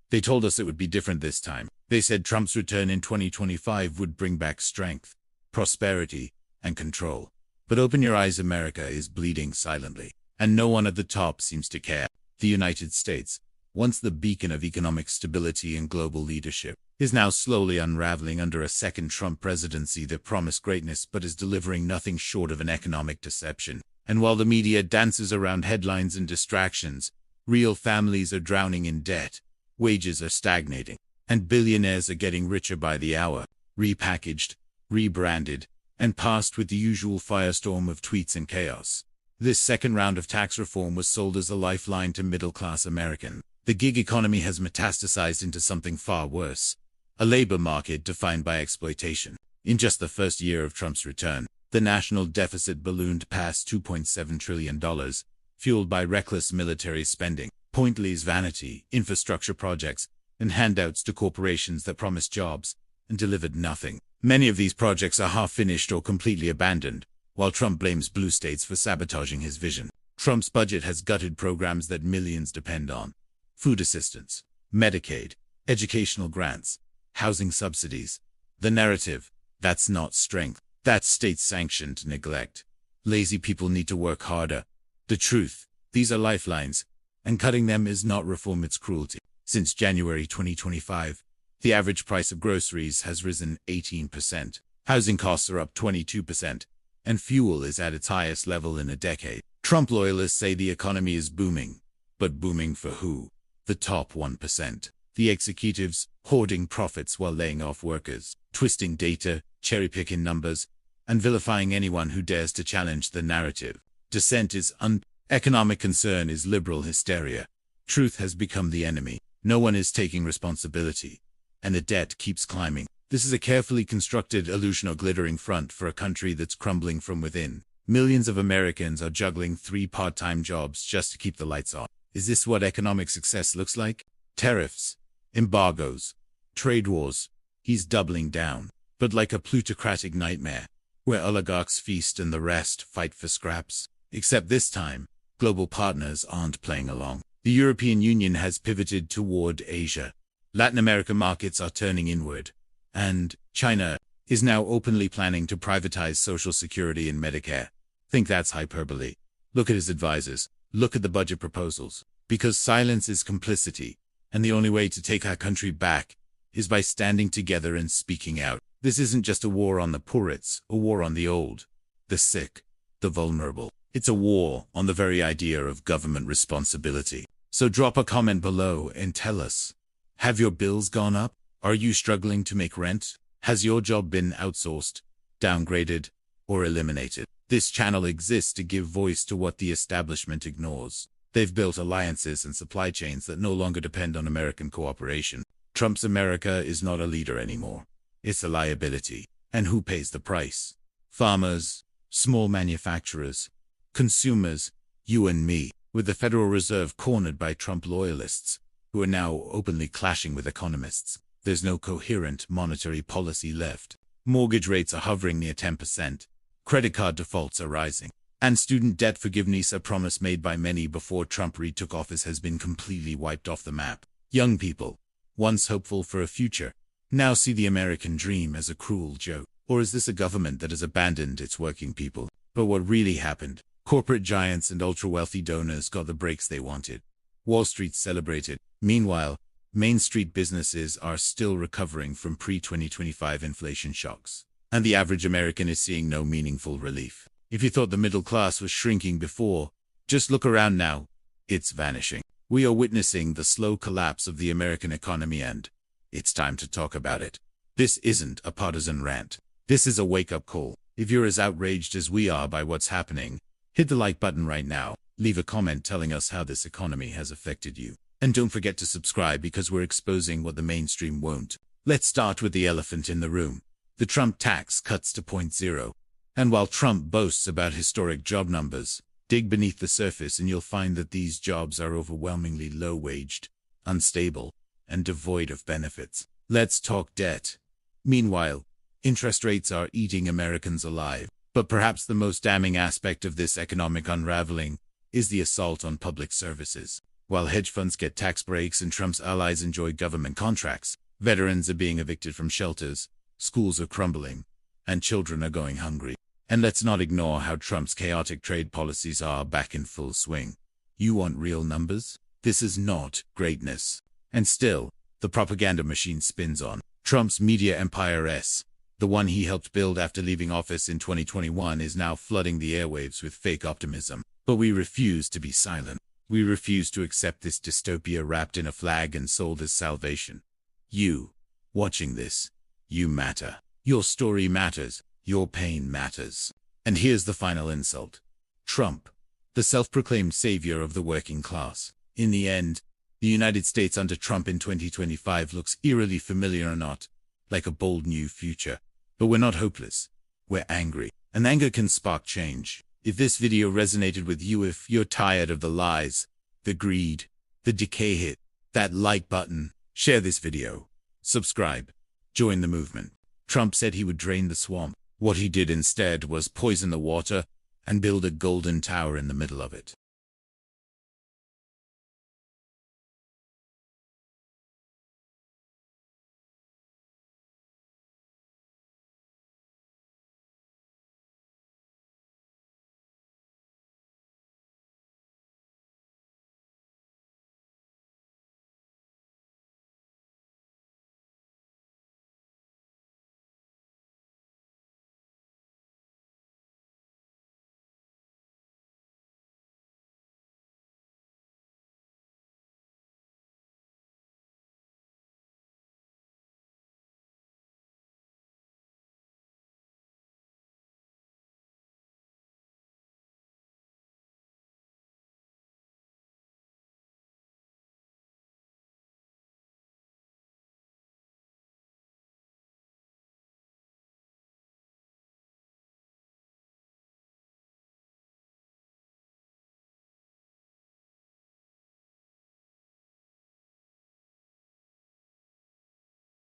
They told us it would be different this time. They said Trump's return in 2025 would bring back strength, prosperity, and control. But open your eyes, America is bleeding silently, and no one at the top seems to care. The United States, once the beacon of economic stability and global leadership, is now slowly unraveling under a second Trump presidency that promised greatness but is delivering nothing short of an economic deception. And while the media dances around headlines and distractions, real families are drowning in debt, wages are stagnating, and billionaires are getting richer by the hour, repackaged, rebranded, and passed with the usual firestorm of tweets and chaos. This second round of tax reform was sold as a lifeline to middle-class Americans. The gig economy has metastasized into something far worse, a labor market defined by exploitation. In just the first year of Trump's return, the national deficit ballooned past $2.7 trillion, fueled by reckless military spending, pointless vanity, infrastructure projects, and handouts to corporations that promised jobs and delivered nothing. Many of these projects are half-finished or completely abandoned, while Trump blames blue states for sabotaging his vision. Trump's budget has gutted programs that millions depend on: food assistance, Medicaid, educational grants, housing subsidies. The narrative: that's not strength, that's state-sanctioned neglect. Lazy people need to work harder. The truth: these are lifelines, and cutting them is not reform, it's cruelty. Since January 2025, the average price of groceries has risen 18%, housing costs are up 22%, and fuel is at its highest level in a decade. Trump loyalists say the economy is booming, but booming for who? The top 1%. The executives, hoarding profits while laying off workers, twisting data, cherry-picking numbers, and vilifying anyone who dares to challenge the narrative. Dissent is economic concern is liberal hysteria. Truth has become the enemy. No one is taking responsibility, and the debt keeps climbing. This is a carefully constructed illusion or glittering front for a country that's crumbling from within. Millions of Americans are juggling 3 part-time jobs just to keep the lights on. Is this what economic success looks like? Tariffs, embargoes, trade wars. He's doubling down, but like a plutocratic nightmare, where oligarchs feast and the rest fight for scraps. Except this time, global partners aren't playing along. The European Union has pivoted toward Asia. Latin American markets are turning inward. And China is now openly planning to privatize Social Security and Medicare. Think that's hyperbole? Look at his advisors. Look at the budget proposals. Because silence is complicity, and the only way to take our country back is by standing together and speaking out. This isn't just a war on the poor, it's a war on the old, the sick, the vulnerable. It's a war on the very idea of government responsibility. So drop a comment below and tell us. Have your bills gone up? Are you struggling to make rent? Has your job been outsourced, downgraded, or eliminated? This channel exists to give voice to what the establishment ignores. They've built alliances and supply chains that no longer depend on American cooperation. Trump's America is not a leader anymore. It's a liability. And who pays the price? Farmers, small manufacturers, consumers, you and me, with the Federal Reserve cornered by Trump loyalists, who are now openly clashing with economists. There's no coherent monetary policy left. Mortgage rates are hovering near 10%. Credit card defaults are rising. And student debt forgiveness, a promise made by many before Trump retook office, has been completely wiped off the map. Young people, once hopeful for a future, now see the American dream as a cruel joke. Or is this a government that has abandoned its working people? But what really happened? Corporate giants and ultra-wealthy donors got the breaks they wanted. Wall Street celebrated. Meanwhile, Main Street businesses are still recovering from pre-2025 inflation shocks. And the average American is seeing no meaningful relief. If you thought the middle class was shrinking before, just look around now. It's vanishing. We are witnessing the slow collapse of the American economy, and it's time to talk about it. This isn't a partisan rant. This is a wake-up call. If you're as outraged as we are by what's happening, hit the like button right now. Leave a comment telling us how this economy has affected you. And don't forget to subscribe, because we're exposing what the mainstream won't. Let's start with the elephant in the room. The Trump tax cuts to 0.0. And while Trump boasts about historic job numbers, dig beneath the surface and you'll find that these jobs are overwhelmingly low-waged, unstable, and devoid of benefits. Let's talk debt. Meanwhile, interest rates are eating Americans alive. But perhaps the most damning aspect of this economic unraveling is the assault on public services. While hedge funds get tax breaks and Trump's allies enjoy government contracts, veterans are being evicted from shelters, schools are crumbling, and children are going hungry. And let's not ignore how Trump's chaotic trade policies are back in full swing. You want real numbers? This is not greatness. And still, the propaganda machine spins on. Trump's media empire, the one he helped build after leaving office in 2021, is now flooding the airwaves with fake optimism. But we refuse to be silent. We refuse to accept this dystopia wrapped in a flag and sold as salvation. You, watching this, you matter. Your story matters. Your pain matters. And here's the final insult. Trump, the self-proclaimed savior of the working class. In the end, the United States under Trump in 2025 looks eerily familiar or not, like a bold new future. But we're not hopeless. We're angry. And anger can spark change. If this video resonated with you, if you're tired of the lies, the greed, the decay, hit that like button, share this video, subscribe, join the movement. Trump said he would drain the swamp. What he did instead was poison the water and build a golden tower in the middle of it.